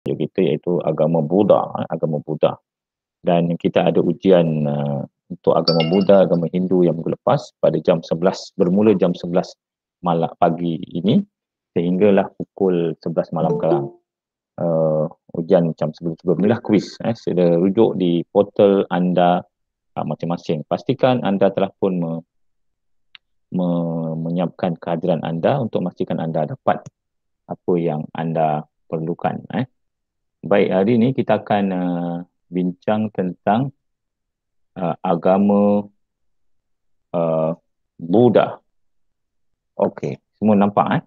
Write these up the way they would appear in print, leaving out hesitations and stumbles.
subjek kita iaitu agama Buddha, agama Buddha. Dan kita ada ujian untuk agama Buddha, agama Hindu yang minggu lepas pada jam 11, bermula jam 11 malam pagi ini sehinggalah pukul 11 malam sekarang. Ujian macam sebelum inilah kuis. Sila rujuk di portal anda masing-masing. Pastikan anda telah pun menyiapkan kehadiran anda untuk memastikan anda dapat apa yang anda perlukan. Baik, hari ini kita akan bincang tentang agama Buddha. Okey, semua nampak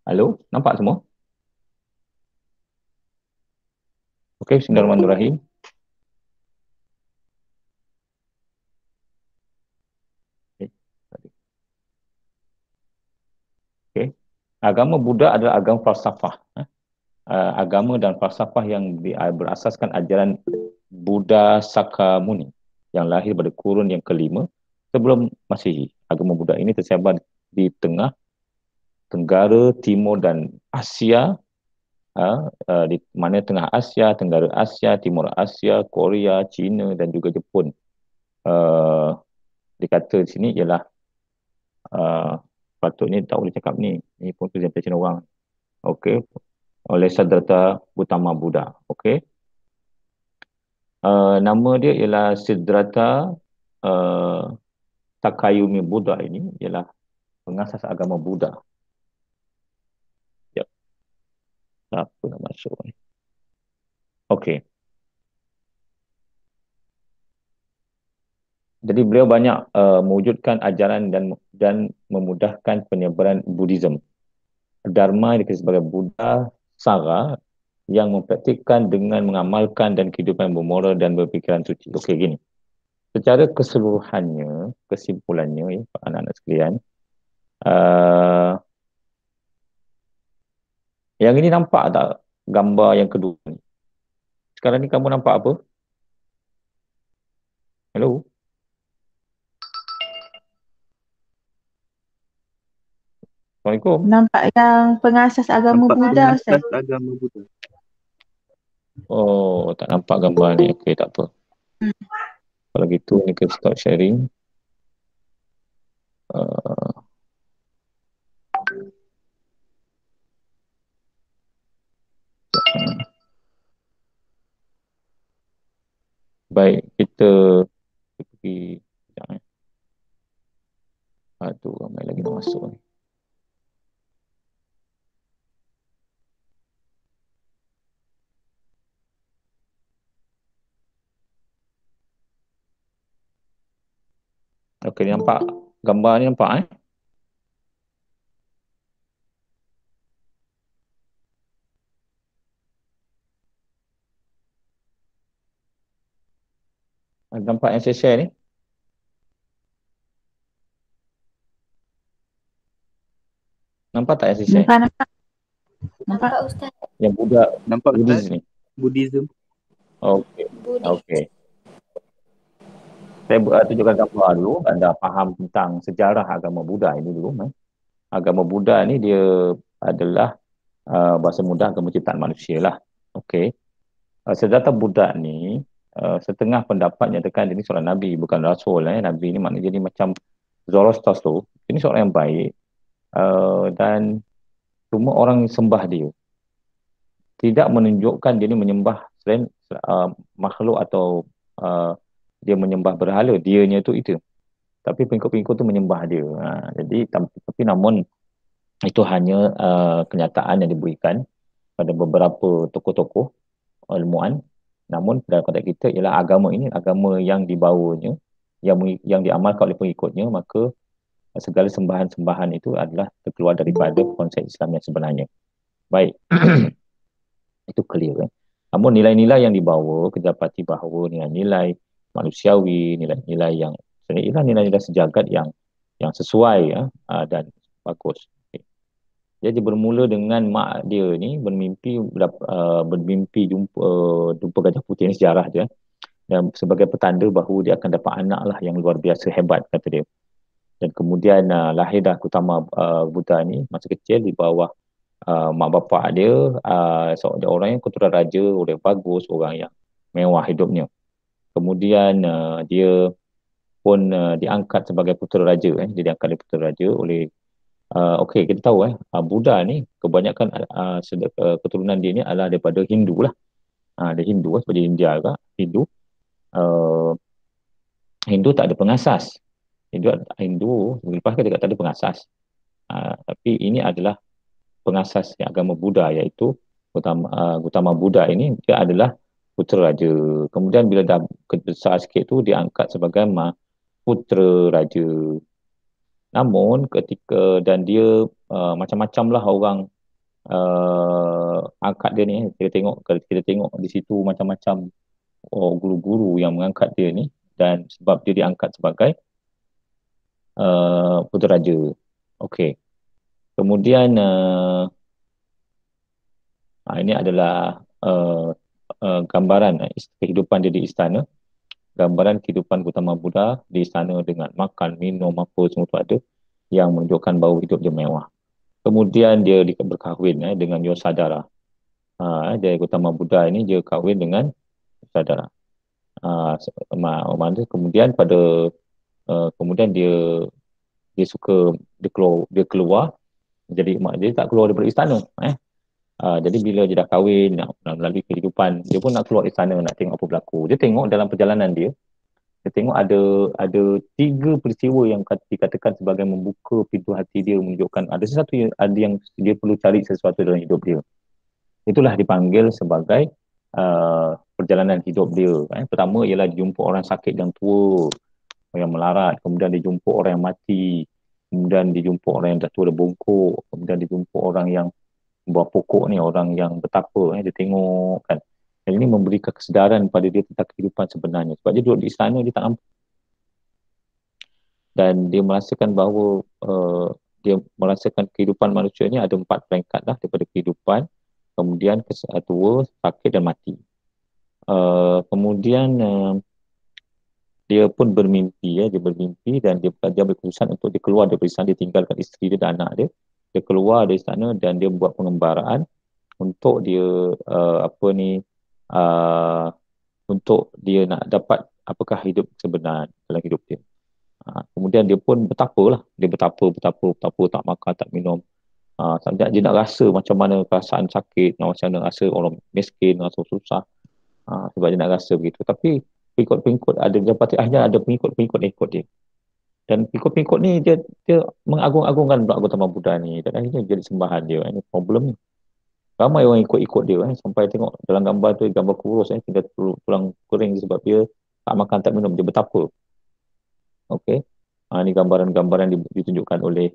Halo, nampak semua? Okey, bismillahirrahmanirrahim. Okey. Agama Buddha adalah agama falsafah. Agama dan falsafah yang berasaskan ajaran Buddha Sakyamuni yang lahir pada kurun yang kelima sebelum Masihi. Agama Buddha ini tersebar di tengah, Tenggara, Timur dan Asia, di mana Tengah Asia, Tenggara Asia, Timur Asia, Korea, China dan juga Jepun. Dikata di sini ialah patutnya tak boleh cakap ni pun presentation orang. Okey, oleh Siddhartha Gautama Buddha. Okey. Nama dia ialah Siddhartha Sakayumi Buddha. Ini ialah pengasas agama Buddha. Ya. Apa nak masuk ni? Okey. Jadi beliau banyak mewujudkan ajaran dan memudahkan penyebaran Buddhism. Dharma dikenal sebagai Buddha Sara yang mempraktikkan dengan mengamalkan dan kehidupan bermoral dan berfikiran suci. Okey, gini. Secara keseluruhannya, kesimpulannya, anak-anak sekalian, yang ini nampak tak gambar yang kedua ni? Sekarang ni kamu nampak apa? Hello? Assalamualaikum. Nampak yang pengasas agama Buddha, Ustaz. Agama Buddha. Oh, tak nampak gambar ni. Okey, tak apa. Kalau gitu, ni kita stop sharing. Baik, kita pergi. Aduh, ramai lagi nak masuk ni. Okey, nampak gambar ni, nampak nampak yang saya share ni? Nampak tak yang saya share? Nampak Ustaz. Yang Buddha, Nampak Buddhism ni? Buddhism. Okey. Okey. Saya tunjukkan gambar dulu, anda faham tentang sejarah agama Buddha ini dulu. Agama Buddha ni dia adalah bahasa mudah agama ciptaan manusia lah. Okey. Siddhartha Buddha ni setengah pendapat nyatakan dia ni seorang Nabi, bukan Rasul. Nabi ni maknanya jadi macam Zoroaster tu. Ini seorang yang baik dan semua orang sembah dia. Tidak menunjukkan dia ni menyembah selain makhluk atau dia menyembah berhala, dianya tu itu. Tapi pengikut-pengikut tu menyembah dia. Jadi tapi namun itu hanya kenyataan yang diberikan pada beberapa tokoh-tokoh ilmuwan. Namun dalam konteks kita ialah agama ini agama yang dibawanya, yang diamalkan oleh pengikutnya, maka segala sembahan-sembahan itu adalah terkeluar daripada konsep Islam yang sebenarnya. Baik. Itu clear. Namun nilai-nilai yang dibawa, kita dapati bahawa nilai-nilai manusiawi, nilai-nilai yang sebenarnya nilai-nilai sejagat yang sesuai dan bagus. Okay. Jadi bermula dengan mak dia ni bermimpi jumpa gajah putih, ni sejarah dia. Dan sebagai petanda bahawa dia akan dapat anak lah yang luar biasa hebat, kata dia. Dan kemudian lahir dah Gautama Buddha ni masa kecil di bawah mak bapak dia seorang orang yang keturunan raja, orang yang bagus, orang yang mewah hidupnya. Kemudian dia pun diangkat sebagai putera raja. Dia diangkat dari putera raja oleh okey, kita tahu Buddha ni kebanyakan keturunan dia ni adalah daripada Hindu lah. Dia Hindu seperti India juga. Uh, Hindu tak ada pengasas. Hindu lepas kita tak ada pengasas. Tapi ini adalah pengasas agama Buddha, iaitu Gautama Buddha ini dia adalah putera raja. Kemudian bila dah besar sikit tu dia angkat sebagai putera raja. Namun ketika dan dia macam-macam lah orang angkat dia ni. Kita tengok di situ macam-macam guru-guru yang mengangkat dia ni, dan sebab dia diangkat sebagai putera raja. Okey. Kemudian ini adalah gambaran kehidupan dia di istana. Gambaran kehidupan Gautama Buddha di istana dengan makan, minum, apa semua tu ada, yang menunjukkan bahawa hidup dia mewah. Kemudian dia berkahwin dengan Yosadara. Jadi Gautama Buddha ini dia kahwin dengan Yosadara. Kemudian kemudian dia suka dia keluar. Jadi dia tak keluar daripada istana. Jadi bila dia dah kahwin, melalui kehidupan, dia pun nak keluar istana nak tengok apa berlaku. Dia tengok dalam perjalanan dia tengok ada 3 peristiwa yang dikatakan sebagai membuka pintu hati dia, menunjukkan ada sesuatu yang dia perlu cari sesuatu dalam hidup dia. Itulah dipanggil sebagai perjalanan hidup dia. Pertama ialah dia jumpa orang sakit yang tua, yang melarat. Kemudian dia jumpa orang yang mati. Kemudian dia jumpa orang yang dah tua dah bongkok. Kemudian dia jumpa orang yang buah pokok ni, orang yang betapa dia tengok kan. Dan ini memberikan kesedaran pada dia tentang kehidupan sebenarnya. Sebab dia duduk di istana, dia tak nampak. Dan dia merasakan bahawa dia merasakan kehidupan manusia ni ada 4 peringkat lah, daripada kehidupan, kemudian tua, sakit dan mati. Kemudian dia pun bermimpi, dia bermimpi dan dia ambil keputusan untuk dia keluar dari istana, dia tinggalkan isteri dia dan anak dia. Dia keluar dari istana dan dia buat pengembaraan untuk dia untuk dia nak dapat apakah hidup sebenar dalam hidup dia. Kemudian dia pun betapa tak makan, tak minum. Sampai dia nak rasa macam mana perasaan sakit, macam mana rasa orang miskin, rasa susah. Sebab dia nak rasa begitu. Tapi pengikut ada dapat akhirnya ada pengikut ikut dia. Dan pengikut ni dia mengagung-agungkan Gautama Buddha ni, dan akhirnya jadi sembahan dia. Ini problem ni. Ramai orang ikut dia sampai tengok dalam gambar tu, gambar kurus tinggal tulang kering sebab dia tak makan tak minum, dia betapa. Okey. Ini gambaran-gambaran ditunjukkan oleh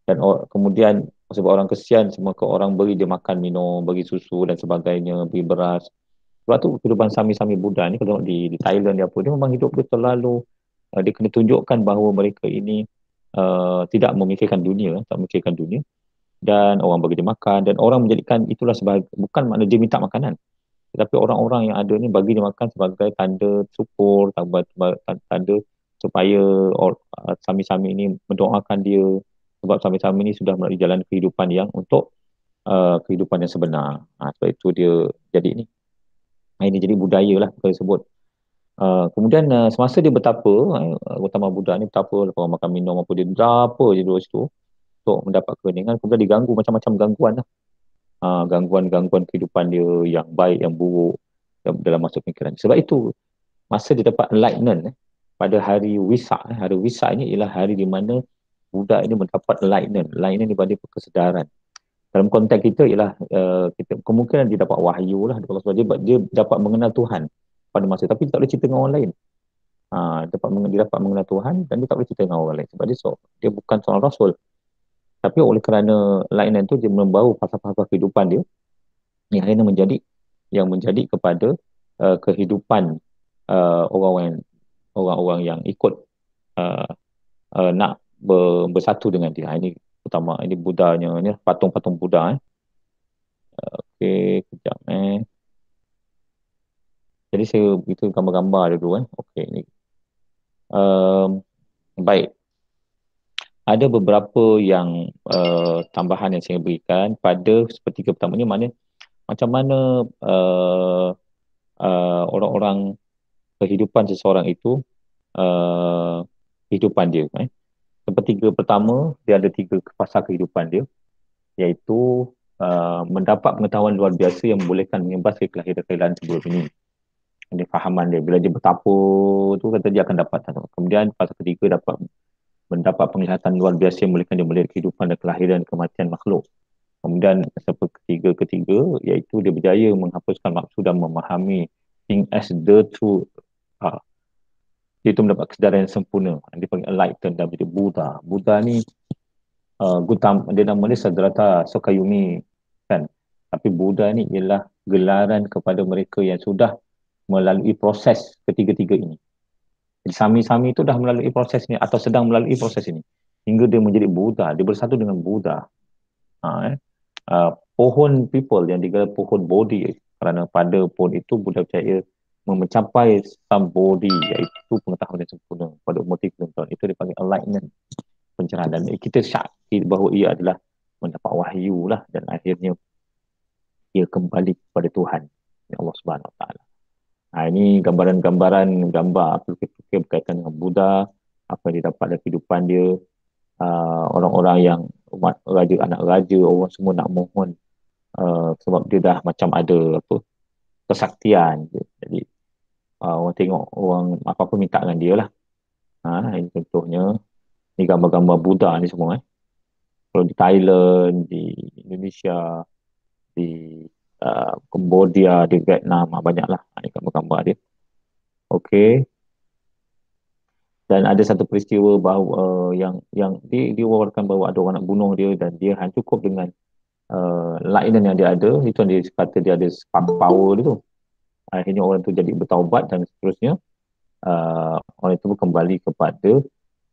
dan kemudian sebab orang kesian, semua ke orang beri dia makan minum, bagi susu dan sebagainya, beri beras. Sebab tu kehidupan Sami-Sami Buddha ni kalau di Thailand dia memang hidup dia terlalu dia kena tunjukkan bahawa mereka ini tidak memikirkan dunia, dan orang bagi dia makan, dan orang menjadikan itulah sebagai, bukan makna dia minta makanan, tetapi orang-orang yang ada ni bagi dia makan sebagai tanda syukur, tanda supaya Sami-Sami ini mendoakan dia, sebab Sami-Sami ini sudah melalui jalan kehidupan yang untuk kehidupan yang sebenar. Sebab itu dia jadi ni. Ini jadi budaya lah kita sebut. Kemudian semasa dia betapa, Gautama Buddha ni betapa, lepas makan minum apa, dia betapa je duduk situ untuk mendapat keheningan. Kemudian diganggu macam-macam gangguan lah. Gangguan-gangguan kehidupan dia yang baik, yang buruk dalam masa pemikiran. Sebab itu masa dia dapat enlightenment pada hari Wesak. Hari Wesak ini ialah hari di mana Buddha ini mendapat enlightenment. Enlightenment dibanding kesedaran. Dalam konteks kita ialah kita kemungkinan dia dapat wahyu lah, sebab dia dapat mengenal Tuhan pada masa, tapi dia tak boleh cerita dengan orang lain. Dia dapat mengenal Tuhan dan dia tak boleh cerita dengan orang lain sebab dia bukan seorang rasul. Tapi oleh kerana enlightenment tu dia membawa fasa-fasa kehidupan dia yang akhirnya menjadi kepada kehidupan orang-orang yang ikut nak bersatu dengan dia. Ini utama, ini Buddhanya, ini patung-patung Buddha. Okey, kejap Jadi saya itu gambar-gambar dulu Okey, ni. Baik. ada beberapa yang tambahan yang saya berikan pada sepertiga pertama ni, mana macam mana orang-orang kehidupan seseorang itu, kehidupan dia. Sepertiga pertama, dia ada 3 fasa kehidupan dia, iaitu mendapat pengetahuan luar biasa yang membolehkan mengimbas ke kelahiran sebelum ini. Ini fahaman dia. Bila dia bertapa tu, kata dia akan dapat. Kemudian fasa ketiga mendapat penglihatan luar biasa yang membolehkan dia melihat kehidupan dan kelahiran dan kematian makhluk. Kemudian seperti ketiga, iaitu dia berjaya menghapuskan maksud dan memahami thing as the truth. Dia itu mendapat kesedaran yang sempurna. Dia panggil enlightened dan menjadi Buddha. Buddha ni dia nama dia Siddhartha Sokayumi, kan. Tapi Buddha ni ialah gelaran kepada mereka yang sudah melalui proses ketiga-tiga ini. Jadi sami-sami itu dah melalui proses ini atau sedang melalui proses ini hingga dia menjadi Buddha. Dia bersatu dengan Buddha. Pohon people yang digelar pohon Bodhi, kerana pada pohon itu Buddha percaya mencapai some Bodhi, iaitu pengetahuan yang sempurna pada umur 30 tahun. Itu dipanggil enlightenment, pencerahan. Dan kita syaki bahawa ia adalah mendapat wahyu lah, dan akhirnya ia kembali kepada Tuhan, Allah Subhanahu Wa Taala. Ini gambar pelukis-pelukis berkaitan dengan Buddha, apa yang dia dapat dari kehidupan dia. Orang-orang yang umat raja, anak raja, orang semua nak mohon sebab dia dah macam ada kesaktian. Jadi orang tengok orang apa-apa minta dengan dia lah. Ini contohnya, ni gambar-gambar Buddha ni semua. Kalau di Thailand, di Indonesia, di Cambodia, di Vietnam, banyaklah ini gambar-gambar dia. Okey. Dan ada satu peristiwa bahawa yang diwawarkan bahawa ada orang nak bunuh dia, dan dia hanya cukup dengan enlightenment yang dia ada. Itu yang dia kata dia ada spark power dia tu. Akhirnya orang tu jadi bertaubat dan seterusnya. Orang itu kembali kepada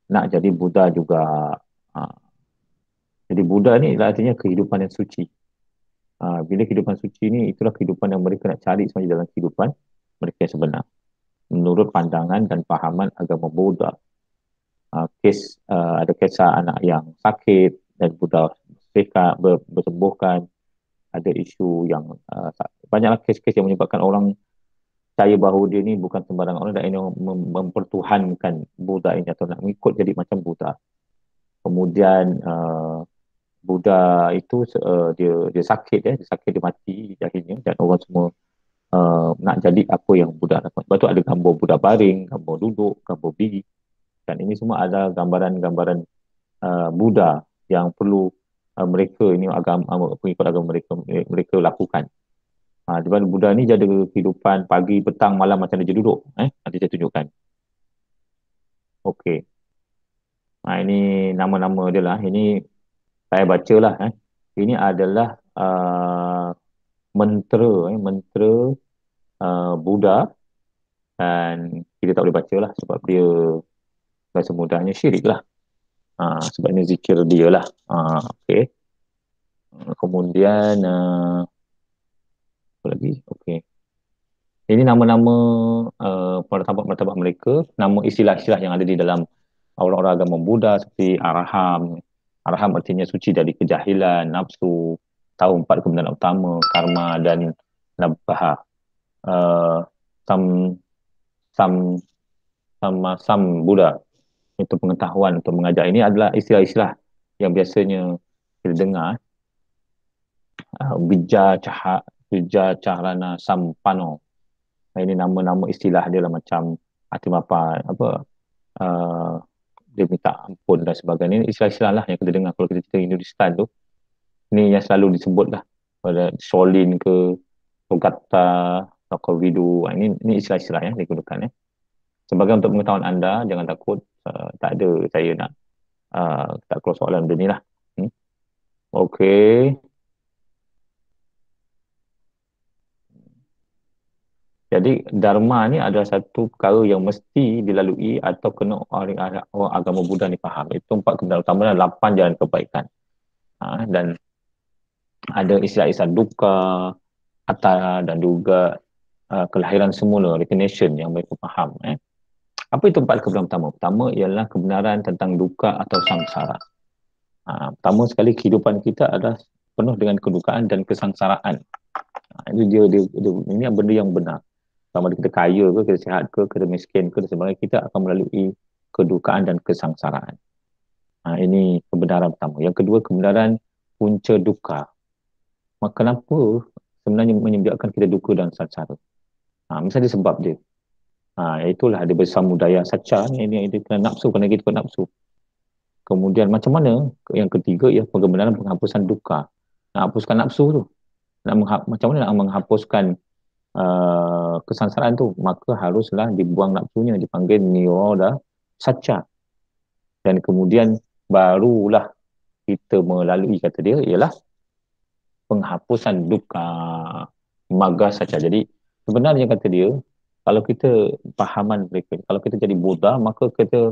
nak jadi Buddha juga. Jadi Buddha ni artinya kehidupan yang suci. Bila kehidupan suci ni, itulah kehidupan yang mereka nak cari sebenarnya dalam kehidupan mereka yang sebenar, menurut pandangan dan fahaman agama Buddha. Ada kisah anak yang sakit dan Buddha bersembuhkan. Ada isu yang banyaklah kes-kes yang menyebabkan orang percaya bahawa dia ni bukan sembarang orang, dan ini mempertuhankan Buddha ini atau nak mengikut jadi macam Buddha. Kemudian Buddha itu dia sakit, dia mati akhirnya, dan orang semua nak jadi apa yang Buddha lakukan. Lepas tu ada gambar Buddha baring, gambar duduk, gambar berdiri, dan ini semua ada gambaran-gambaran Buddha yang perlu mereka ini pengikut agama mereka lakukan. Di mana Buddha ni jadi kehidupan pagi, petang, malam macam dia duduk. Nanti saya tunjukkan. Okey. Ini nama-nama dia lah. Ini saya bacalah. Ini adalah mentera Buddha, dan kita tak boleh baca lah sebab dia bahasa mudahnya syirik lah. Sebab ini zikir dia lah. Okey. Kemudian apa lagi? Okey. Ini nama-nama martabat-martabat mereka, nama istilah-istilah yang ada di dalam orang-orang agama Buddha, seperti Araham. Araham artinya suci dari kejahilan, nafsu, tahu 4 kebenaran utama, karma dan nabbaha. Sam Buddha, itu pengetahuan untuk mengajar. Ini adalah istilah-istilah yang biasanya kita dengar. Bija Cahrana Sampano. Ini nama-nama istilah dia lah, macam Atimapa, dia minta ampun dan sebagainya. Ini istilah-istilah lah yang kita dengar kalau kita cerita Hindustan tu. Ini yang selalu disebut lah pada Shaolin ke Togatta, Tokovidu. Ini istilah-istilah yang digunakan. Sebagai untuk pengetahuan anda, jangan takut, tak ada saya nak tak keluar soalan benda ni lah. Okey. Jadi Dharma ni adalah satu perkara yang mesti dilalui atau kena orang agama Buddha ni faham. Itu 4 kebenaran utama dan 8 jalan kebaikan. Dan ada istilah-istilah dukkha, atta, dan juga kelahiran semula, reincarnation yang mereka faham. Apa itu 4 kebenaran pertama? Pertama ialah kebenaran tentang duka atau samsara. Pertama sekali, kehidupan kita adalah penuh dengan kedukaan dan kesangsaraan. Itu ini benda yang benar. Sama ada kita kaya ke, kita sihat ke, kita miskin ke, dan sebagainya, kita akan melalui kedukaan dan kesangsaraan. Ini kebenaran pertama. Yang kedua, kebenaran punca duka. Maka kenapa sebenarnya menyebabkan kita duka dan sangsara? Misalnya sebab dia. Itulah ada bersamudaya saca ni, ini kena nafsu, kena kita nafsu. Kemudian macam mana? Yang ketiga ialah kebenaran penghapusan duka. Nak hapuskan nafsu tu. Macam mana nak menghapuskan kesangsaraan tu? Maka haruslah dibuang nafsunya, dipanggil niroda saca. Dan kemudian barulah kita melalui, kata dia, ialah penghapusan duka maga saja. Jadi sebenarnya kata dia, kalau kita pahaman mereka, kalau kita jadi Buddha, maka kita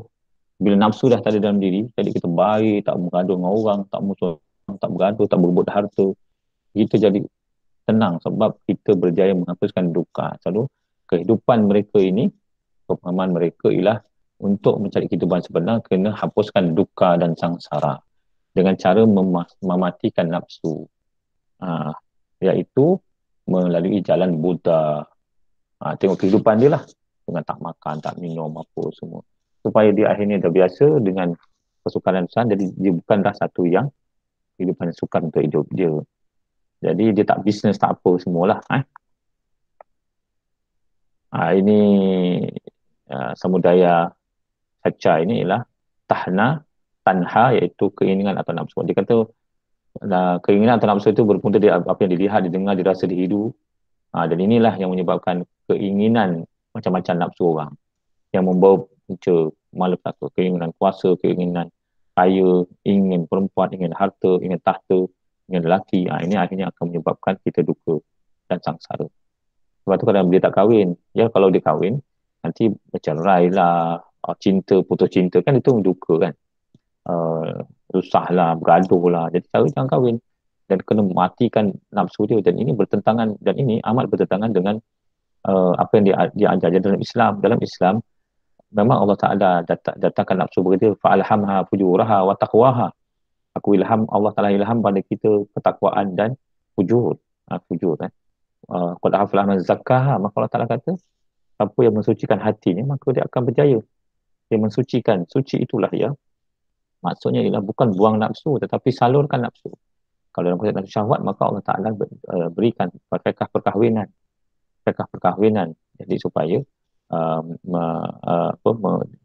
bila nafsu dah tak ada dalam diri, jadi kita baik, tak bergaduh dengan orang, tak musuh, tak bergaduh, tak berebut harta, kita jadi tenang sebab kita berjaya menghapuskan duka. Selalu kehidupan mereka ini, kepahaman mereka ialah untuk mencari kehidupan sebenar, kena hapuskan duka dan sangsara dengan cara mematikan nafsu, iaitu melalui jalan Buddha. Tengok kehidupan dia lah, dengan tak makan, tak minum apa semua, supaya dia akhirnya dah biasa dengan kesukaran usaha. Jadi dia bukanlah satu yang kehidupan sukar untuk hidup dia. Jadi dia tak bisnes, tak apa semualah. Ini samudaya saca ini ialah tahna, tanha, iaitu keinginan atau nafsu. Dia kata keinginan atau nafsu itu berpunca dari apa yang dilihat, didengar, dirasa, dihidu. Dan inilah yang menyebabkan keinginan macam-macam nafsu orang yang membawa punca malapetaka, keinginan kuasa, keinginan kaya, ingin perempuan, ingin harta, ingin tahta, ingin lelaki. Ini akhirnya akan menyebabkan kita duka dan sangsara. Sebab tu kadang dia tak kahwin, kalau dia kahwin nanti bercerai lah, cinta, putus cinta, kan itu duka kan, susah lah, bergaduh lah. Jadi jangan kahwin dan kena matikan nafsu dia. Dan ini bertentangan, dan ini amat bertentangan dengan apa yang dia ajar dalam Islam. Dalam Islam memang Allah Ta'ala datangkan nafsu berkata fa'alhamha fujuraha wa taqwaha. Allah Ta'ala ilham pada kita ketakwaan dan fujur. Fujur kan, qad aflaha man zakkaha. Maka Allah Ta'ala kata siapa yang mensucikan hatinya, maka dia akan berjaya. Dia mensucikan, suci itulah ya, maksudnya ialah bukan buang nafsu, tetapi salurkan nafsu. Kalau dalam konteks nafsu syahwat, maka Allah Ta'ala berikan fiqh perkahwinan. Jadi supaya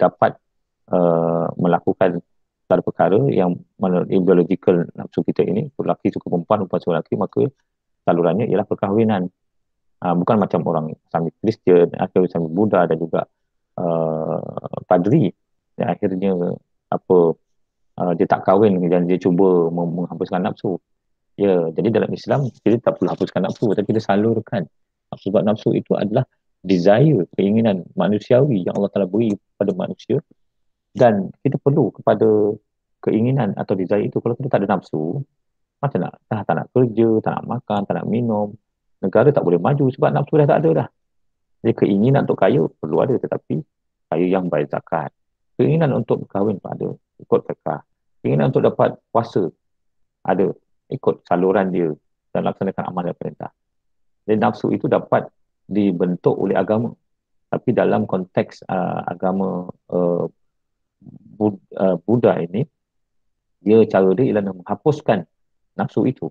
dapat melakukan perkara yang biological nafsu kita ini, lelaki suka perempuan, perempuan suka lelaki, maka salurannya ialah perkahwinan. Bukan macam orang Islam Kristian atau Islam Buddha dan juga padri yang akhirnya dia tak kahwin dan dia cuba menghapuskan nafsu. Jadi dalam Islam kita tak perlu hapuskan nafsu, tapi kita salurkan. Sebab nafsu itu adalah desire, keinginan manusiawi yang Allah Ta'ala beri kepada manusia, dan kita perlu kepada keinginan atau desire itu. Kalau kita tak ada nafsu, macam nak tak nak kerja, tak nak makan, tak nak minum, negara tak boleh maju sebab nafsu dah tak ada dah. Jadi keinginan untuk kaya perlu ada, tetapi kaya yang bayar zakat. Keinginan untuk berkahwin pun ada, ikut fiqh. Keinginan untuk dapat kuasa ada, ikut saluran dia dan laksanakan amal dan perintah. Jadi nafsu itu dapat dibentuk oleh agama, tapi dalam konteks agama Buddha ini, dia cara dia ialah menghapuskan nafsu itu.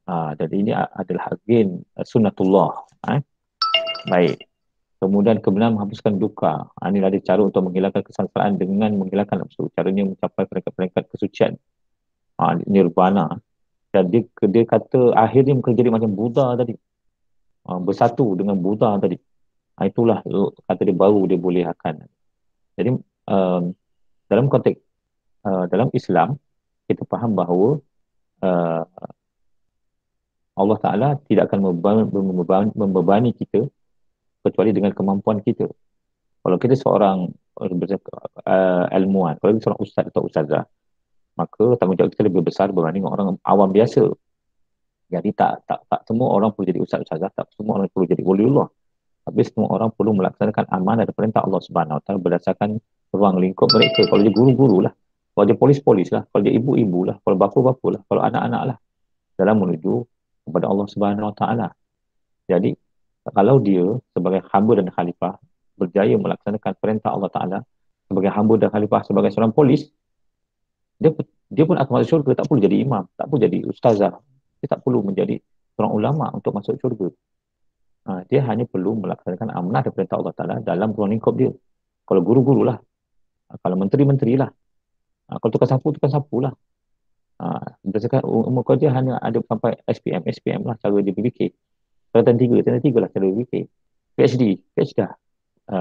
Dan ini adalah again sunnatullah. Baik. Kemudian kebenaran menghapuskan duka. Inilah dia cara untuk menghilangkan kesangsaraan dengan menghilangkan nafsu. Caranya mencapai peringkat-peringkat kesucian, nirvana. Dan dia kata akhirnya menjadi macam Buddha tadi, bersatu dengan Buddha tadi. Itulah kata dia baru dia boleh akan. Jadi dalam konteks dalam Islam, kita faham bahawa Allah Ta'ala tidak akan membebani kita kecuali dengan kemampuan kita. Kalau kita seorang ilmuwan, kalau kita seorang ustaz atau ustazah, maka tanggungjawab kita lebih besar berbanding orang awam biasa. Jadi tak semua orang perlu jadi ustaz ustazah, tak semua orang perlu jadi waliullah. Habis semua orang perlu melaksanakan amanah dan perintah Allah Subhanahu Wa Taala berdasarkan ruang lingkup mereka. Kalau dia guru-guru lah, kalau dia polis-polis lah, kalau dia ibu-ibu lah, kalau bapa-bapa lah, kalau anak-anak lah, dalam menuju kepada Allah Subhanahu Wa Taala. Jadi kalau dia sebagai hamba dan khalifah berjaya melaksanakan perintah Allah Taala sebagai hamba dan khalifah sebagai seorang polis, dia dia pun akan masuk syurga, tak perlu jadi imam, tak perlu jadi ustazah, dia tak perlu menjadi seorang ulama untuk masuk syurga. Dia hanya perlu melaksanakan amanah dan perintah Allah Ta'ala dalam ruang lingkup dia. Kalau guru-guru lah, kalau menteri-menteri lah, kalau tukang sapu lah. Berdasarkan umur kerja hanya ada sampai SPM lah cara dia berfikir. Tingkatan 3 lah cara berfikir. PhD dah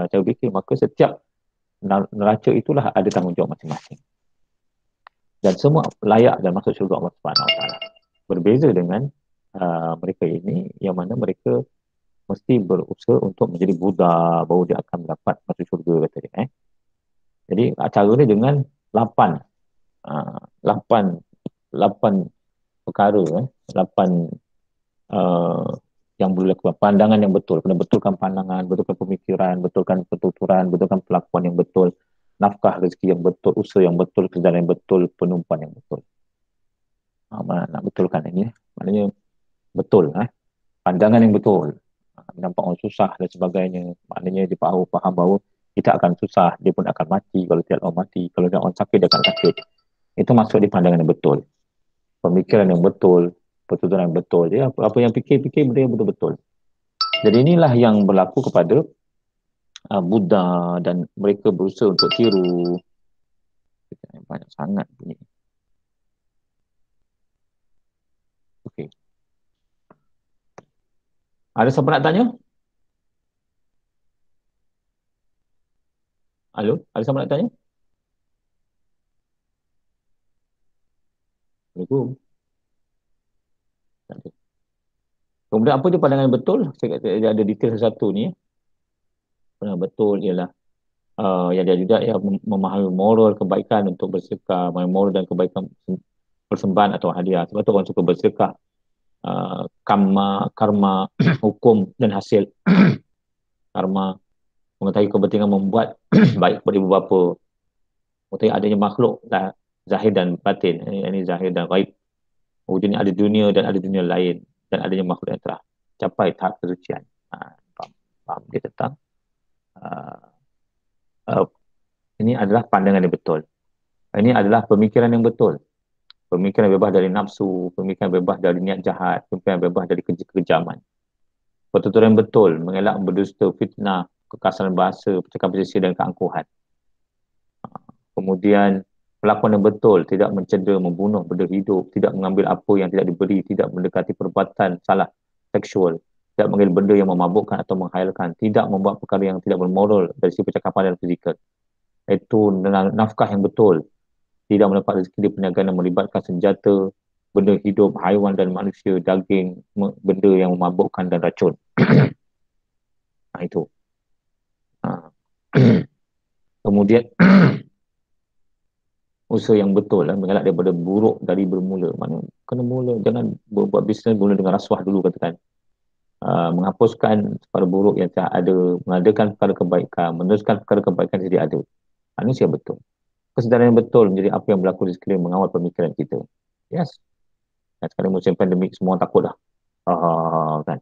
cara berfikir. Maka setiap neraca itulah ada tanggungjawab masing-masing. Dan semua layak dan masuk syurga Allah Subhanahu Wa Taala. Berbeza dengan mereka ini yang mana mereka mesti berusaha untuk menjadi Buddha baru dia akan mendapat masuk syurga kata dia. Jadi cara ni dengan 8 perkara 8 yang boleh lakukan. Pandangan yang betul, kena betulkan pandangan, betulkan pemikiran, betulkan pertuturan, betulkan pelakuan yang betul, nafkah rezeki yang betul, usaha yang betul, kerjaan yang betul, penumpuan yang betul. Nak betulkan ini maknanya betul pandangan yang betul. Nampak orang susah dan sebagainya, maknanya dia faham bahawa kita akan susah, dia pun akan mati. Kalau tiada orang mati, kalau dia orang sakit, dia akan sakit. Itu masuk di pandangan yang betul, pemikiran yang betul, pertuturan yang betul. Dia apa yang fikir benda yang betul-betul. Jadi inilah yang berlaku kepada Buddha dan mereka berusaha untuk tiru. Banyak sangat bunyi. Okey. Ada siapa nak tanya? Halo, ada siapa nak tanya? Assalamualaikum. Kemudian apa je pandangan yang betul? Saya kata ada detail satu ni. Pandangan betul ialah yang dia juga memahami moral kebaikan untuk bersedekah, moral dan kebaikan persembahan atau hadiah. Sebab tu orang suka bersedekah. Karma, hukum dan hasil. Karma, mengetahui kepentingan membuat baik kepada ibu bapa, mengetahui adanya makhluk zahir dan batin, ini zahir dan gaib. Wujudnya ada dunia dan ada dunia lain, dan adanya makhluk yang telah capai tahap kesucian. Faham dia tentang ini adalah pandangan yang betul. Ini adalah pemikiran yang betul. Pemikiran bebas dari nafsu, pemikiran bebas dari niat jahat, pemikiran bebas dari kekejaman. Pertuturan yang betul, mengelak berdusta, fitnah, kekasaran bahasa, percakapan sia-sia dan keangkuhan. Kemudian pelakuan yang betul, tidak mencedera, membunuh benda hidup, tidak mengambil apa yang tidak diberi, tidak mendekati perbuatan salah seksual, tidak mengambil benda yang memabukkan atau menghayalkan, tidak membuat perkara yang tidak bermoral dari segi percakapan dan fizikal. Itu nafkah yang betul, tidak mendapat rezeki di perniagaan yang melibatkan senjata, benda hidup, haiwan dan manusia, daging, benda yang memabukkan dan racun. Itu. Kemudian usaha yang betul mengelak daripada buruk dari bermula. Maknanya kena mula, jangan buat bisnes mula dengan rasuah dulu katakan. Menghapuskan perkara buruk yang telah ada, mengadakan perkara kebaikan, meneruskan perkara kebaikan yang sedia ada. Manusia betul. Kesedaran yang betul menjadi apa yang berlaku di sekeliling, mengawal pemikiran kita. Yes. Dan sekarang musim pandemik, semua orang takut dah. Kan.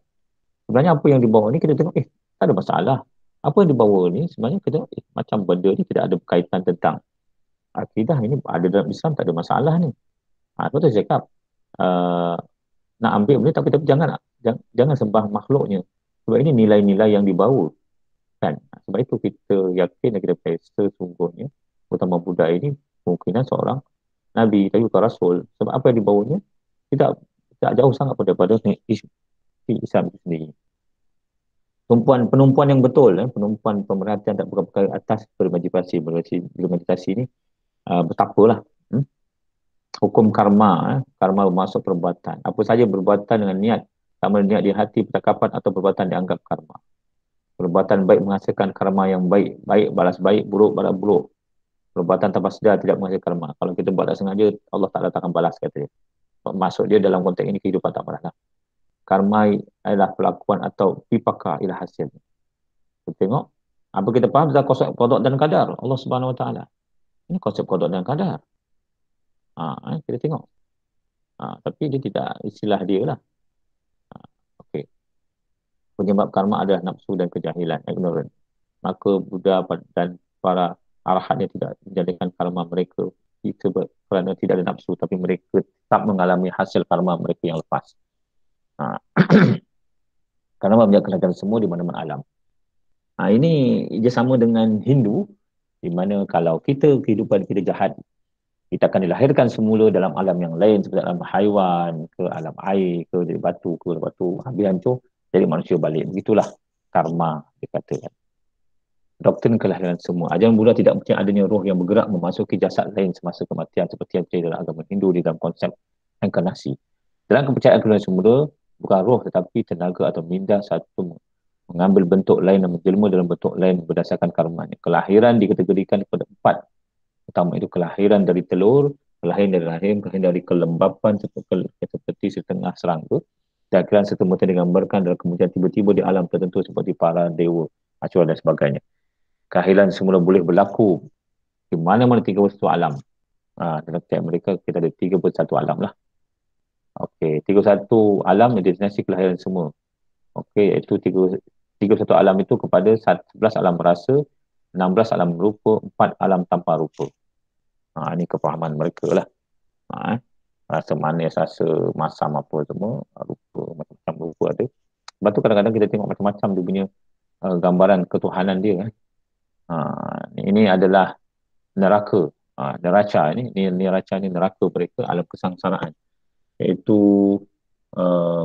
Sebenarnya apa yang dibawa ni kita tengok, tak ada masalah. Apa yang dibawa ni sebenarnya kita tengok, macam benda ni tidak ada berkaitan tentang akidah, ini ada dalam Islam, tak ada masalah ni. Sebab tu saya cakap, nak ambil benda tapi jangan sembah makhluknya. Sebab ini nilai-nilai yang dibawa. Kan? Sebab itu kita yakin dan kita percaya sesungguhnya utama Buddha ini kemungkinan seorang Nabi, tapi bukan Rasul. Sebab apa yang dibawanya tidak jauh sangat daripada Islam itu sendiri. Penumpuan yang betul, penumpuan pemerhatian tak perkara atas bermeditasi. Bermeditasi ni bertakwalah. Hukum karma, karma bermaksud perbuatan. Apa saja perbuatan dengan niat, sama niat di hati, percakapan atau perbuatan dianggap karma. Perbuatan baik menghasilkan karma yang baik, baik balas baik, buruk balas buruk. Perbuatan tanpa sedar tidak menghasilkan karma. Kalau kita buat tak sengaja, Allah Ta'ala takkan balas, kata dia. Maksud dia dalam konteks ini kehidupan tak pernah. Karma adalah pelakuan atau vipaka ialah hasilnya. Kita tengok apa kita faham tentang konsep qada dan qadar Allah Subhanahu Wa Taala. Ini konsep qada dan qadar. Kita tengok. Tapi dia tidak istilah dia lah. Okey. Penyebab karma adalah nafsu dan kejahilan, ignorant. Maka Buddha dan para arahatnya tidak menjadikan karma mereka kerana tidak ada nafsu, tapi mereka tetap mengalami hasil karma mereka yang lepas. Karma menjalankan semua di mana-mana alam. Ini dia sama dengan Hindu, di mana kalau kehidupan kita jahat, kita akan dilahirkan semula dalam alam yang lain, seperti alam haiwan, ke alam air, ke dari batu, habis hancur, jadi manusia balik. Begitulah karma dikatakan. Doktrin kelahiran semua. Ajaran Buddha tidak percaya adanya roh yang bergerak memasuki jasad lain semasa kematian, seperti yang percaya dalam agama Hindu di dalam konsep inkarnasi. Dalam kepercayaan kelahiran semula, bukan roh tetapi tenaga atau minda satu mengambil bentuk lain dan menjelma dalam bentuk lain berdasarkan karmanya. Kelahiran dikategorikan kepada 4. Pertama itu kelahiran dari telur, kelahiran dari rahim, kelahiran dari kelembapan seperti setengah serangga, dan kelahiran serta-merta digambarkan dalam kemudian tiba-tiba di alam tertentu seperti para dewa, acura dan sebagainya. Kelahiran semula boleh berlaku di mana-mana 31 alam. Dalam tiap mereka kita ada 31 alam lah. Okey, 31 alam yang destinasi kelahiran semua. Okey, iaitu 31 alam itu kepada 11 alam rasa, 16 alam rupa, 4 alam tanpa rupa. Ini kefahaman mereka lah. Rasa manis, rasa masam apa semua, rupa, macam-macam rupa ada. Sebab tu kadang-kadang kita tengok macam-macam dia punya gambaran ketuhanan dia kan. Ini adalah neraka. Neraca ni neraca ni neraka mereka, alam kesangsaraan. Iaitu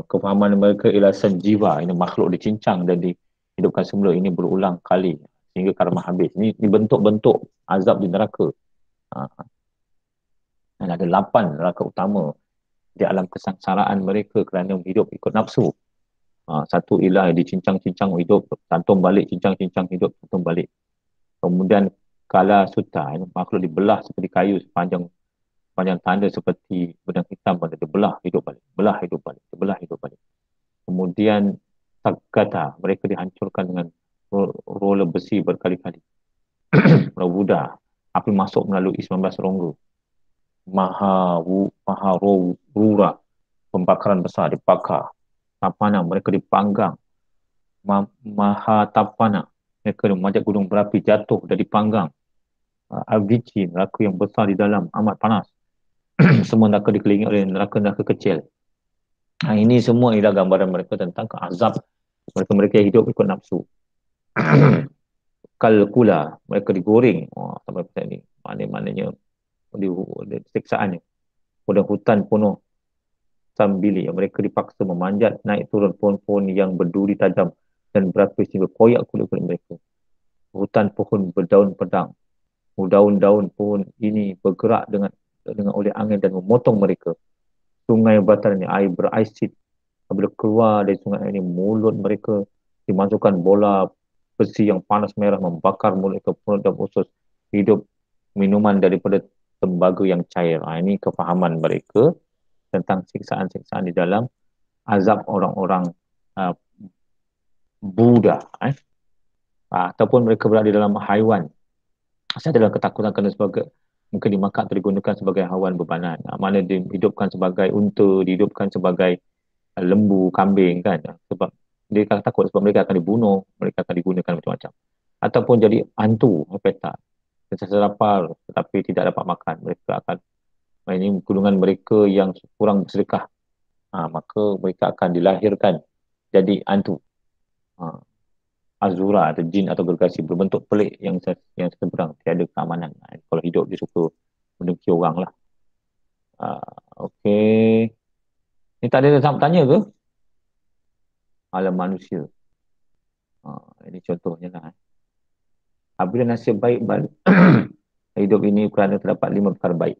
kefahaman mereka ialah jiwa, ini makhluk dicincang dan dihidupkan semula, ini berulang kali sehingga karma habis. Ini bentuk-bentuk azab di neraka. Dan ada 8 neraka utama di alam kesangsaraan mereka kerana hidup ikut nafsu. Satu ialah dicincang-cincang hidup, cantum balik, cincang-cincang hidup, cantum balik. Kemudian kala suta, makhluk dibelah seperti kayu sepanjang tanda seperti benang hitam pada dibelah hidup balik, belah hidup balik, dibelah hidup balik. Kemudian sakata, mereka dihancurkan dengan roller besi berkali-kali. Buddha, api masuk melalui 19 rongga. Maharura, pembakaran besar dibakar. Tapana, mereka dipanggang. Mahatapana, mereka memanjat gunung berapi, jatuh dan dipanggang. Avicii, neraka yang besar di dalam, amat panas. Semua neraka dikelilingi oleh neraka-neraka kecil. Ini semua ialah gambaran mereka tentang azab mereka yang hidup ikut nafsu. Kalkula, mereka digoreng sampai pasal ni. Maknanya siksaannya. Pada hutan penuh sambili, mereka dipaksa memanjat naik turun pohon-pohon yang berduri tajam dan berapi sehingga koyak kulit-kulit mereka. Hutan pohon berdaun pedang. Daun-daun pohon ini bergerak dengan oleh angin dan memotong mereka. Sungai batarannya air berasid. Apabila keluar dari sungai ini, mulut mereka dimasukkan bola besi yang panas merah membakar mulut ke perut dan usus. Hidup minuman daripada tembaga yang cair. Ini kefahaman mereka tentang siksaan-siksaan di dalam azab orang-orang Buddha. Ataupun mereka berada dalam haiwan. Saya dalam ketakutan kerana mungkin dimakan atau digunakan sebagai haiwan bebanan. Mana dihidupkan sebagai unta, dihidupkan sebagai lembu, kambing kan. Sebab dia akan takut sebab mereka akan dibunuh, mereka akan digunakan macam-macam. Ataupun jadi hantu, peta. Sentiasa lapar tetapi tidak dapat makan. Mereka akan, ini golongan mereka yang kurang bersedekah. Maka mereka akan dilahirkan jadi hantu. Azura atau jin atau gergasi berbentuk pelik yang seberang, tiada keamanan. Kalau hidup dia suka mendengki orang lah. Okey. Ni tak ada tanya ke? Alam manusia. Ini contohnya lah. Apabila nasib baik hidup ini kerana terdapat 5 perkara baik.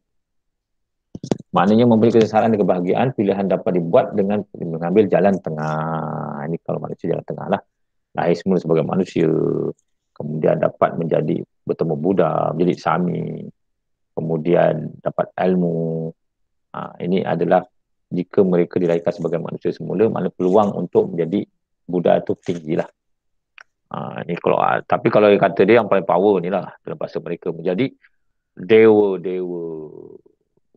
Maknanya memberi kesesaran dan kebahagiaan, pilihan dapat dibuat dengan mengambil jalan tengah. Ini kalau manusia jalan tengah lah. Lahir semula sebagai manusia, kemudian dapat bertemu Buddha, menjadi Sami, kemudian dapat ilmu. Ini adalah jika mereka dilahirkan sebagai manusia semula, mana peluang untuk menjadi Buddha itu tinggi lah. Ni kalau tapi kalau dia kata dia yang paling power ni lah dalam bahasa mereka menjadi dewa-dewa,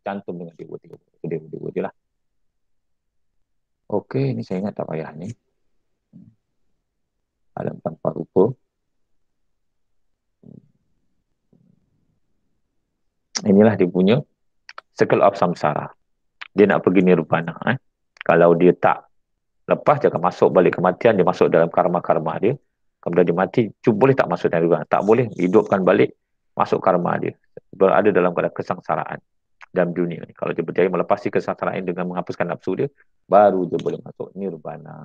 cantum dengan dewa-dewa, dewa-dewa je lah. Okey, ni saya ingat tak payah ni. Alam tanpa rupa. Inilah dia punya circle of samsara. Dia nak pergi nirvana. Kalau dia tak lepas, dia akan masuk balik kematian, dia masuk dalam karma-karma dia. Kemudian dia mati, boleh tak masuk dari nirvana? Tak boleh, hidupkan balik, masuk karma dia. Berada dalam keadaan kesengsaraan dalam dunia ni. Kalau dia berjaya melepasi kesengsaraan dengan menghapuskan nafsu dia, baru dia boleh masuk nirvana.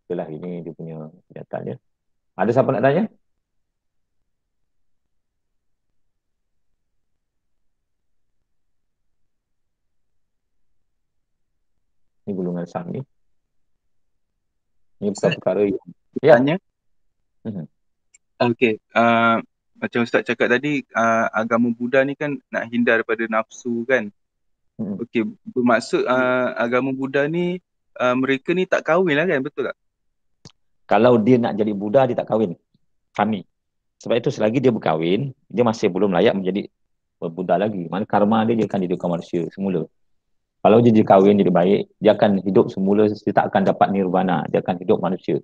Itulah ini dia punya kenyataannya. Ada siapa nak tanya? Ini golongan sang ni. Ini perkara yang tanya. Okey, macam Ustaz cakap tadi, agama Buddha ni kan nak hindar daripada nafsu kan. Okey, bermaksud agama Buddha ni mereka ni tak kahwin lah kan, betul tak? Kalau dia nak jadi Buddha, dia tak kahwin. Kami. Sebab itu selagi dia berkahwin, dia masih belum layak menjadi Buddha lagi. Mana karma dia akan hidupkan manusia semula. Kalau dia kahwin jadi baik, dia akan hidup semula, dia tak akan dapat nirvana, dia akan hidup manusia.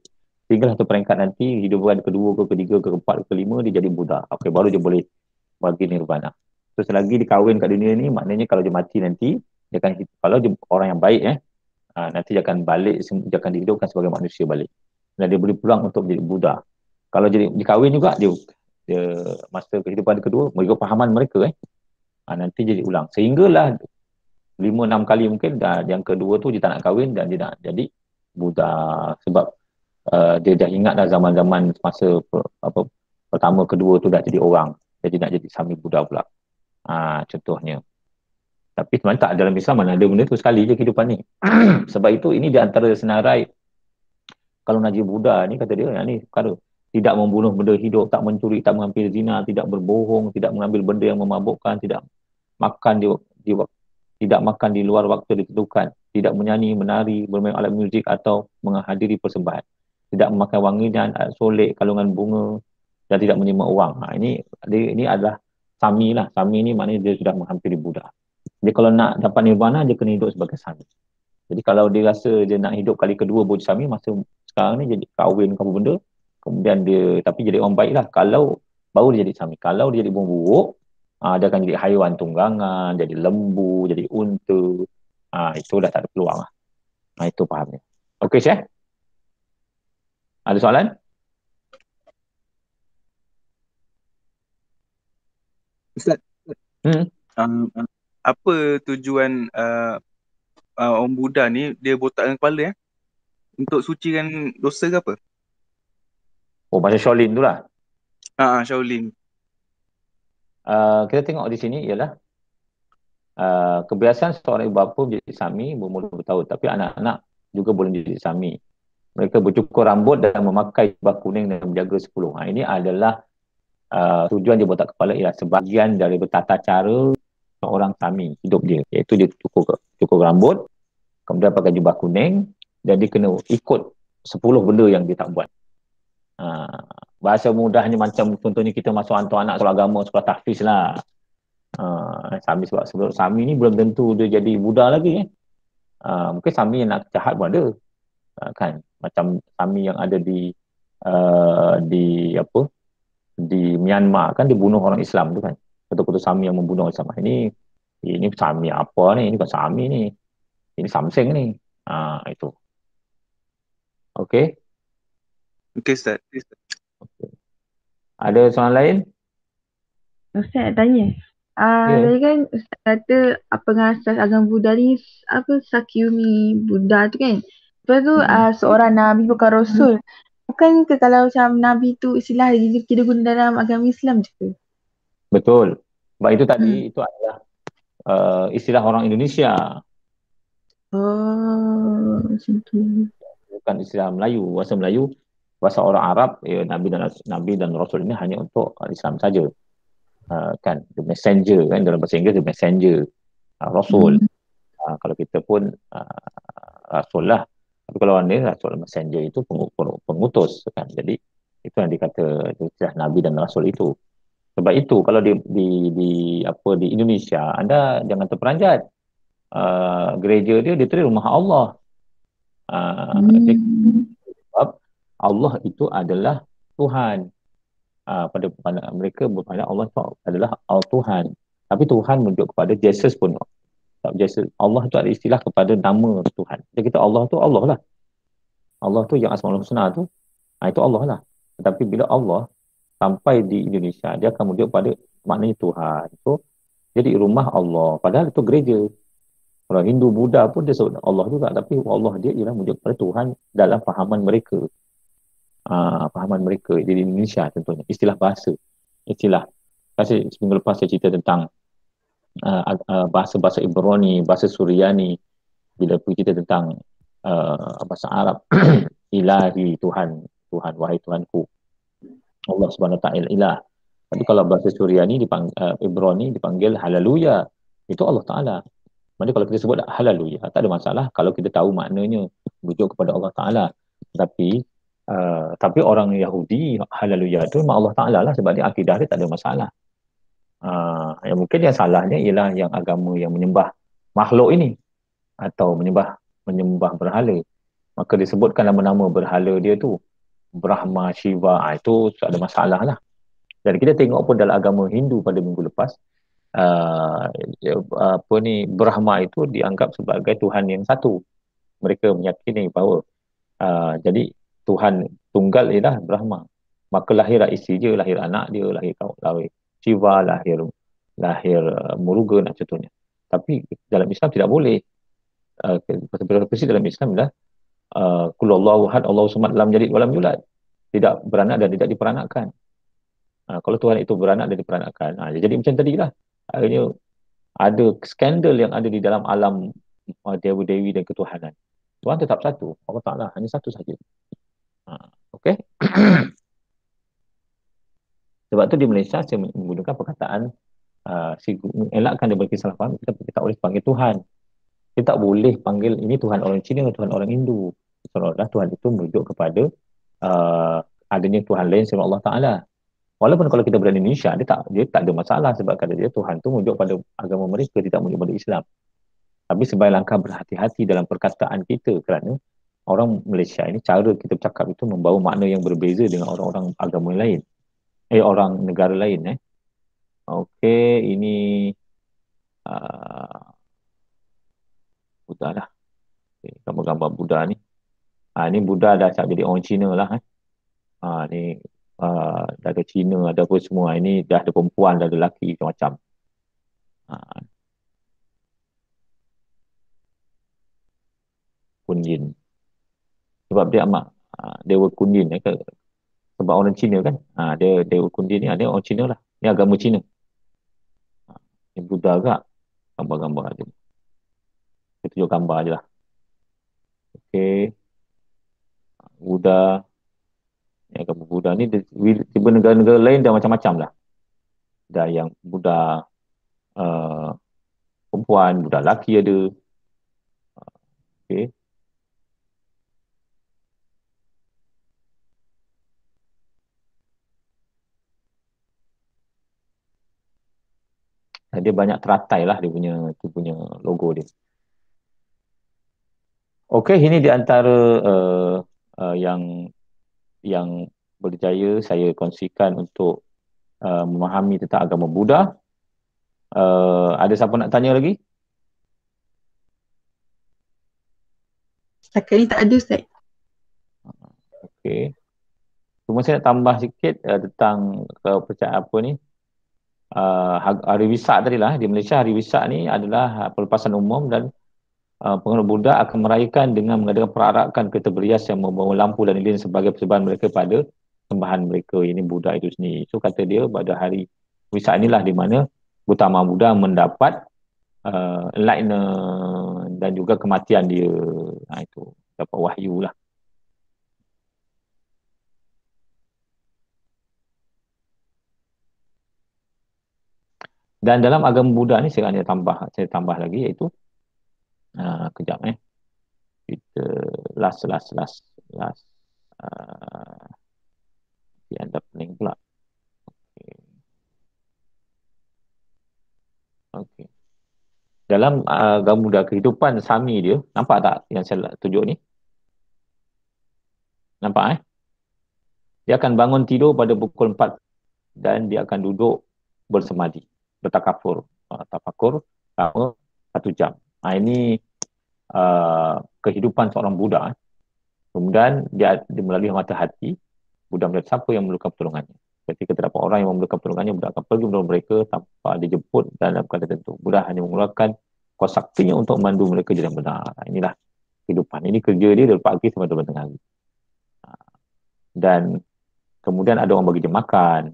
Sehingga satu peringkat nanti, hidupan kedua, ke ketiga, ke keempat, ke kelima, dia jadi Buddha. Okay, baru dia boleh bagi nirvana. So selagi dia kahwin kat dunia ni, maknanya kalau dia mati nanti, dia akan, kalau dia orang yang baik, nanti dia akan balik, dia akan dihidupkan sebagai manusia balik. Dan dia boleh pulang untuk menjadi Buddha. Kalau jadi dikahwin juga, dia masa kehidupan kedua, mengikut pahaman mereka, nanti jadi ulang. Sehinggalah 5-6 kali mungkin, dan yang kedua tu dia tak nak kahwin dan dia nak jadi Buddha. Sebab dia dah ingat dah zaman-zaman masa pertama, kedua tu dah jadi orang. Jadi nak jadi Sami Buddha pula. Contohnya. Tapi sebenarnya tak dalam Islam mana ada benda tu, sekali je kehidupan ni. Sebab itu ini di antara senarai. Kalau Najib Buddha ni kata dia, ni perkara tidak membunuh benda hidup, tak mencuri, tak mengambil zina, tidak berbohong, tidak mengambil benda yang memabukkan, tidak makan tidak makan di luar waktu ditentukan, tidak menyanyi, menari, bermain alat muzik atau menghadiri persembahan, tidak memakan wangian, solek, kalungan bunga dan tidak menerima wang. Ini adalah Sami lah. Sami ni maknanya dia sudah menghampiri Buddha. Jadi kalau nak dapat nirvana, dia kena hidup sebagai Sami. Jadi kalau dia rasa dia nak hidup kali kedua buat Sami, masa sekarang ni jadi kahwin apa benda, kemudian dia tapi jadi orang baik lah. Kalau baru dia jadi Sami. Kalau dia jadi buruk, dia akan jadi haiwan tunggangan, jadi lembu, jadi unta. Itu dah tak ada peluang lah. Itu fahamnya. Okey, Syekh? Ada soalan? Ustaz, apa tujuan Om Buddha ni, dia botakkan kepala untuk sucikan dosa ke apa? Oh, bahasa Shaolin tu lah. Shaolin. Kita tengok di sini ialah kebiasaan seorang ibu bapa menjadi Sami bermula bertahun, tapi anak-anak juga boleh menjadi Sami. Mereka bercukur rambut dan memakai jubah kuning dan menjaga 10. Ini adalah tujuan dia botak kepala, ialah sebahagian dari bertata cara seorang Sami hidup dia, iaitu dia cukur rambut, kemudian pakai jubah kuning, dan dia kena ikut 10 benda yang dia tak buat. Bahasa mudahnya macam contohnya kita masuk hantar anak sekolah agama, sekolah tahfiz lah. Sami, sebab Sami ni belum tentu dia jadi Buddha lagi. Mungkin Sami yang nak jahat pun ada. Kan? Macam Sami yang ada di Myanmar kan, dia bunuh orang Islam tu kan. Betul-betul Sami yang membunuh orang Islam. Ini Sami apa ni? Ini bukan Sami ni. Ini Samseng ni. Itu. Okey. Okey, Ustaz. Okay. Ada soalan lain? Ustaz nak tanya. Tadi kan Ustaz kata pengasas agama Buddha ni Sakyamuni Buddha tu kan. Lepas tu seorang Nabi bukan Rasul. Bukan ke kalau macam Nabi tu istilah dia kita guna dalam agama Islam je ke? Betul. Sebab itu tadi itu adalah istilah orang Indonesia. Macam tu. Bukan istilah Melayu. Bahasa Melayu, bahasa orang Arab, Nabi dan Rasul ini hanya untuk Islam saja. Kan, the messenger kan, dalam bahasa Inggeris the messenger, Rasul. Kalau kita pun Rasul lah. Tapi kalau ni Rasul Messenger itu pengutus kan. Jadi itu yang dikata istilah Nabi dan Rasul itu. Sebab itu kalau di Indonesia, anda jangan terperanjat. Gereja dia tu rumah Allah. Sebab Allah itu adalah Tuhan. Pada mereka berpada Allah itu adalah Tuhan. Tapi Tuhan menunjuk kepada Jesus pun. Jesus, Allah itu ada istilah kepada nama Tuhan. Jadi kita Allah tu Allah lah. Allah tu yang Asmaul Husna tu, itu Allah lah. Tetapi bila Allah sampai di Indonesia, dia akan menunjuk pada maknanya Tuhan. So, jadi rumah Allah. Padahal itu gereja. Orang Hindu, Buddha pun dia sebut Allah juga. Tapi Allah dia ialah menunjuk kepada Tuhan dalam fahaman mereka. Fahaman mereka di Indonesia tentunya. Istilah bahasa. Istilah. Kasih seminggu lepas saya cerita tentang bahasa-bahasa Ibrani, bahasa Suryani. Bila kita tentang bahasa Arab, ilahi Tuhan, wahai Tuhanku. Allah Subhanahu Wa Taala ilah. Tapi kalau bahasa Suryani Ibrani dipanggil haleluya. Itu Allah Taala. Maksudnya kalau kita sebut haleluya, tak ada masalah kalau kita tahu maknanya merujuk kepada Allah Taala. Tapi orang Yahudi haleluya itu memang Allah Taala lah, sebab dia akidah dia tak ada masalah. Yang mungkin yang salahnya ialah yang agama yang menyembah makhluk ini atau menyembah berhala. Maka disebutkan nama-nama berhala dia tu Brahma, Shiva, itu ada masalah lah. Dan kita tengok pun dalam agama Hindu pada minggu lepas, Brahma itu dianggap sebagai Tuhan yang satu. Mereka meyakini bahawa jadi Tuhan tunggal ialah Brahma. Maka lahirlah isteri dia, lahir anak dia, lahir Shiva, lahir Murugan contohnya. Tapi dalam Islam tidak boleh. Prinsip dalam Islam adalah Qul Allahu ahad, Allahu samad, lam yalid wa lam yulad. Tidak beranak dan tidak diperanakkan. Kalau Tuhan itu beranak dan diperanakkan, jadi macam tadilah. Akhirnya ada skandal yang ada di dalam alam dewa-dewi dan ketuhanan. Tuhan tetap satu. Allah Ta'ala hanya satu saja. Okey. Sebab tu di Malaysia saya menggunakan perkataan elakkan daripada kisah faham, kita tak boleh panggil Tuhan. Kita tak boleh panggil ini Tuhan orang Cina, Tuhan orang Hindu. Seolah-olah Tuhan itu merujuk kepada adanya Tuhan lain selain Allah Ta'ala. Walaupun kalau kita berada di Indonesia, dia tak ada masalah sebab kata dia Tuhan tu merujuk pada agama mereka, tidak merujuk pada Islam. Tapi sebagai langkah berhati-hati dalam perkataan kita, kerana orang Malaysia ini, cara kita bercakap itu membawa makna yang berbeza dengan orang-orang agama lain. Orang negara lain. Okey, ini Buddha lah. Okay, gambar-gambar Buddha ni. Ni Buddha dah siap jadi orang Cina lah. Ni dah ada Cina, ada apa semua. Ini dah ada perempuan, dah ada lelaki macam-macam. Kunjin. Sebab dia amat Dewa Kunjin. Sebab orang Cina kan. Dewa Kunjin ni ada orang Cina lah. Ni agama Cina. Ni Buddha agak. Gambar-gambar aja. Kita tunjuk gambar je lah. Okey. Buddha. Agama Buddha ni tiba negara-negara lain dah macam-macam lah. Dah yang Buddha perempuan, Buddha lelaki ada. Okey. Dia banyak teratai lah dia punya logo dia. Okey, ini di antara yang berjaya saya kongsikan untuk memahami tentang agama Buddha. Ada siapa nak tanya lagi? Setakat ni tak ada, Ustaz. Okey. Cuma saya nak tambah sikit tentang kepercayaan apa ni. Hari Wesak tadi lah. Di Malaysia hari Wesak ni adalah pelepasan umum dan penganut Buddha akan merayakan dengan mengadakan perarakan kereta berias yang membawa lampu dan lilin sebagai persembahan mereka pada sembahan mereka. Ini Buddha itu sendiri. So kata dia pada hari Wesak inilah di mana Gautama Buddha mendapat enlightenment dan juga kematian dia. Itu dapat wahyu lah. Dan dalam agama Buddha ni saya tambah lagi iaitu kejap kita last di anda pening pula. Okey. Dalam agama Buddha, kehidupan Sami dia, nampak tak yang saya tunjuk ni? Nampak Dia akan bangun tidur pada pukul 4 dan dia akan duduk bersemadi, bertakafur, tafakur selama 1 jam. Ini kehidupan seorang Buddha. Kemudian dia melalui mata hati, Buddha melihat siapa yang memerlukan pertolongannya. Ketika terdapat orang yang memerlukan pertolongannya, Buddha akan pergi menolong mereka tanpa dijemput dalam keadaan tertentu. Buddha hanya mengeluarkan kuasa saktinya untuk memandu mereka jalan benar. Inilah kehidupan. Ini kerja dia dari pagi sampai 12 tengah hari. Dan kemudian ada orang bagi dia makan.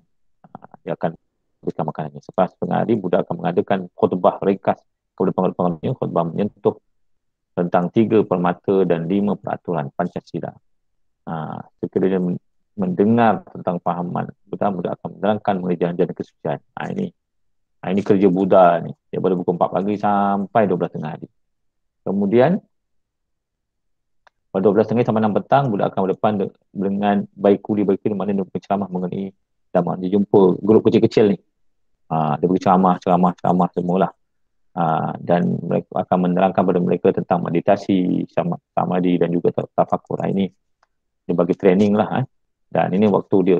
Dia akan berikan makanannya. Selepas setengah hari, Buddha akan mengadakan khutbah ringkas kepada pengalut-pengalutnya, khutbah menyentuh tentang 3 permata dan 5 peraturan Pancasila. Sekiranya mendengar tentang fahaman Buddha akan menerangkan mengenai jalan-jalan kesucian. Ini kerja Buddha ni, daripada pukul 4 pagi sampai 12 tengah hari. Kemudian pada 12 tengah sampai 6 petang, Buddha akan berdepan dengan baikuli di mana dia berceramah mengenai Dhamma. Dia jumpa grup kecil-kecil ni. Dia beri ceramah semualah. Dan mereka akan menerangkan kepada mereka tentang meditasi, samadhi dan juga tafakur. Ini dia bagi training lah. Dan ini waktu dia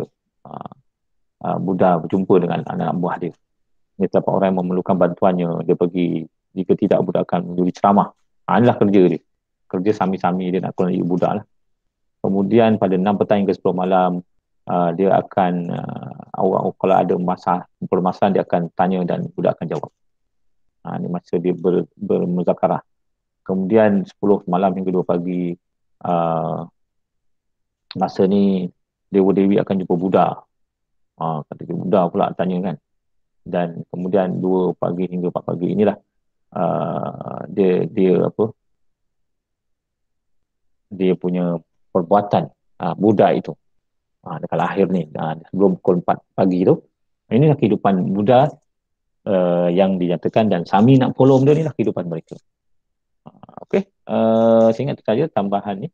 Buddha berjumpa dengan anak buah dia. Dia terdapat orang yang memerlukan bantuannya, dia pergi. Jika tidak, Buddha akan menjadi ceramah. Inilah kerja dia. Kerja sami-sami dia nak kena Buddha lah. Kemudian pada 6 petang hingga 10 malam, dia akan kalau ada permasalahan dia akan tanya dan Buddha akan jawab. Ini masa dia bermuzakarah. Kemudian 10 malam hingga 2 pagi, masa ni Dewa-Dewi akan jumpa Buddha. Kata Buddha pula tanya kan. Dan kemudian 2 pagi hingga 4 pagi inilah dia punya perbuatan Buddha itu. Dekat akhir ni, sebelum pukul 4 pagi tu. Inilah kehidupan Buddha yang dinyatakan, dan Sami nak follow benda ni lah kehidupan mereka. Okey, saya ingat tu saja tambahan ni.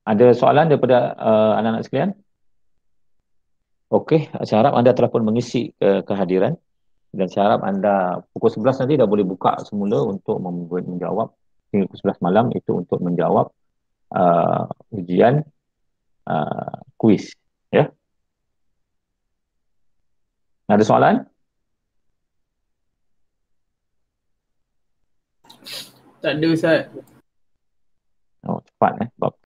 Ada soalan daripada anak-anak sekalian? Okey, saya harap anda telah pun mengisi kehadiran, dan saya harap anda pukul 11 nanti dah boleh buka semula untuk menjawab hingga pukul 11 malam, itu untuk menjawab ujian kuis. Ya. Ada soalan? Tak ada, Ustaz. Cepat sebab